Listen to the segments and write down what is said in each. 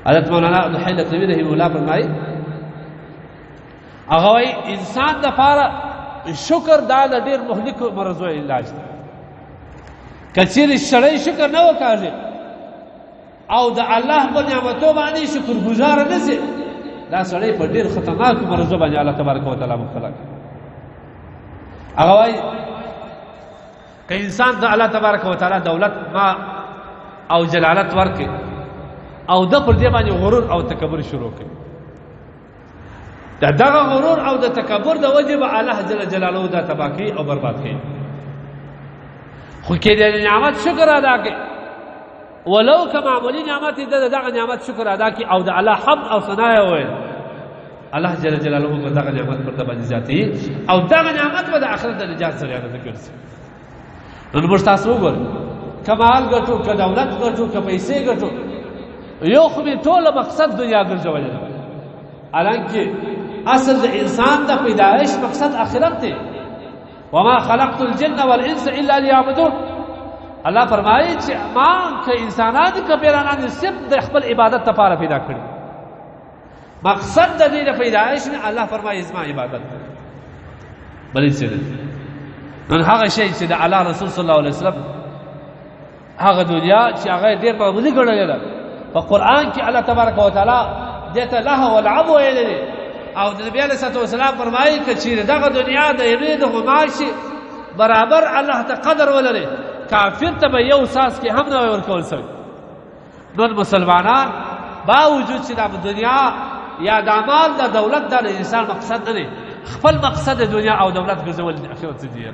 حضرت مولانا عبدالحی لطفی رحمه الله فرمایي هغه وایي انسان دپاره شکر دا د ډېر مهلکو مرضو علاج دی. که چیرې سړی شکر نه وکاږي او د الله په نعمتو باندې شکر ګزاره نه شي، دا سړی په ډېر خطرناکو مرضو باندې الله تبارک وتعالی مبتلا کوي. هغه وایي که انسان ته الله تبارک وتعالی دولت ما او جلالت ورکړي او د پر دې باندې غرور او تکبر شروع کړي، دغه غرور او د تکبر د وجې به الله جل جلاله دا تباه کوي او برباد کوي. خو کې د نعمت شکر ادا کړي، ولو که معمولي نعمت د دغه نعمت شکر ادا کړي او د الله حمد او ثنا یې وویل، الله جل جلاله به دغه نعمت پر ته باندې زیاتوي او دغه نعمت به د آخرت د نجات ذریعه نه ګرځي. نن موږ تاسو وګورئ، که مال ګټو، که دولت ګټو، که پیسې ګټو، یو خو مې ټوله مقصد دنیا ګرځولې ده، حالانکې اصل د انسان د پیدایش مقصد آخرت دی. وما خلقت الجن والانس الا ليعبدون. الله فرمایي چې ما که انسانان که پیرانان صرف د خپل عبادت لپاره پیدا کړي، مقصد د دې د پیدایش نه الله فرمایي زما عبادت دی. بلې څه دی؟ نن هغه شی چې د الله رسول صلی الله علیه وسلم هغه دنیا چې هغه ډېر معمولي ګڼلې ده، په قرآن کې الله تبارک وتعالی دې ته لهو ولعب ویلی دی او د نبي علیه الصلوة والسلام فرمایي که چیرې دغه دنیا د یوې د غماشي برابر الله ته قدر ولري، کافر ته به یو ساس کې هم نه وی ورکول سوی. نن مسلمانان باوجود چې د دنیا یا د مال د دولت د انسان مقصد نه دی، خپل مقصد د دنیا او دولت ګرځول د آخرت دی.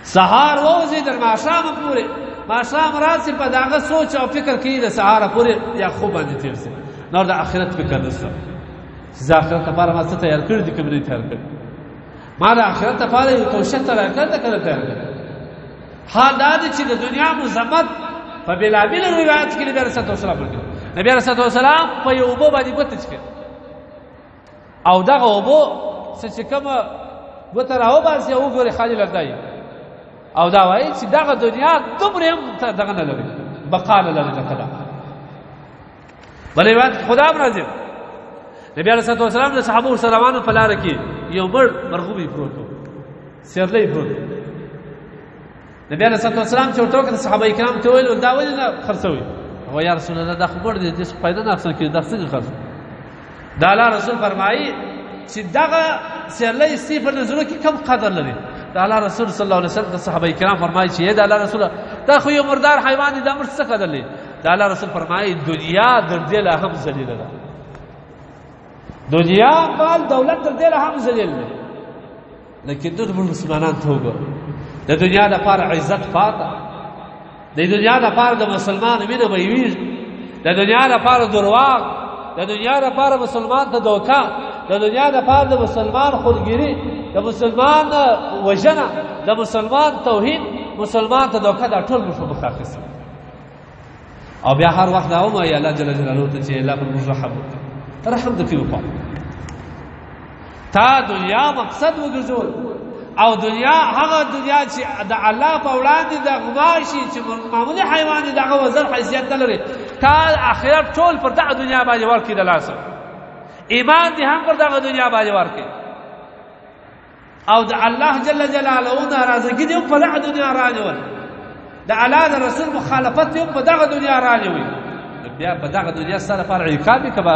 سهار ووځي تر ماښامه پورې، ماښام راسي په دغه سوچ او فکر کوي د سهاره پورې یا خوب باندې تېر شي، نور د آخرت فکر نشته چې د آخرت لپاره ما څه تیار کړي دي که مې نه تیار کړي. ما د آخرت لپاره یو توشه تیار کړی ده که نه تیار کړی. حال دا دی چې د دنیا مذمت په بېلابېلو روایت کې نبي علیه الصلوة والسلام وکړي. نبي علیه الصلوة والسلام په یو اوبو باندې ګوته څکي او دغه اوبو چې کومه ګوته راوباسي او وګورې خالي لړدایي او دا وایي چې دغه دنیا دومره هم دغه نه لري، بقا نه لري لکه دا. بل روایت خدا هم راځي، نبي علیه الصلوة والسلام د صحابو سره روانو په لاره کې یو مړ مرغوبي پروت و، سیرلی پروت و. نبي علیه الصلوة والسلام چې ورته وکړه صحابه کرام ته ویل دا ولې نه خرڅوي؟ هغه یا رسول الله دا خو مړ دی، دې څه پیدا نه اخیستل کېږي، دا څنګه خرڅ؟ د الله رسول فرمایي چې دغه سیرلی ستی په نظرو کې کم قدر لري. د الله رسول صلی الله علیه وسلم د صحابه کرام فرمایي چې د الله رسول دا خو یو مردار حیوان دی، دا مړ څه قدر لري؟ د الله رسول فرمایي دنیا در دې له هم ذلیله ده، دنیا مال دولت در دې له هم ذلیل دی. لیکن نن موږ مسلمانان ته وګورو، د دنیا لپاره عزت پاته، د دنیا لپاره د مسلمان مینه ویویږي، د دنیا لپاره درواغ، د دنیا لپاره مسلمان ته دوکه، د دنیا لپاره د مسلمان خودګیري، د مسلمان وژنه، د مسلمان توهین، مسلمان ته دوکه، دا ټول موږ په مخ اخیستي او بیا هر وخت دا ووایي الله جل جلاله ته چې الله پر موږ رحم وکړي. رحم د کوي وکړه، تا دنیا مقصد وګرځول او دنیا هغه دنیا چې د الله په وړاندې د غواشي چې معمولي حیوان دی، دغه وزن حیثیت نه لري، تا آخرت ټول پر دغه دنیا باندې ورکړي د لاسه، ایمان دې هم پر دغه دنیا باندې ورکړي او د الله جل جلاله ناراضګي دې هم په دغه دنیا راجول، د الله د رسول مخالفت دې هم په دغه دنیا راجوي. بیا په دغه دنیا ستا لپاره عقاب وي که به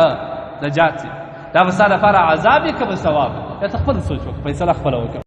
نجات وي؟ دا به ستا لپاره عذاب وي که به ثواب؟ یا ته خپله سوچ وکړه، فیصله خپله وکړه.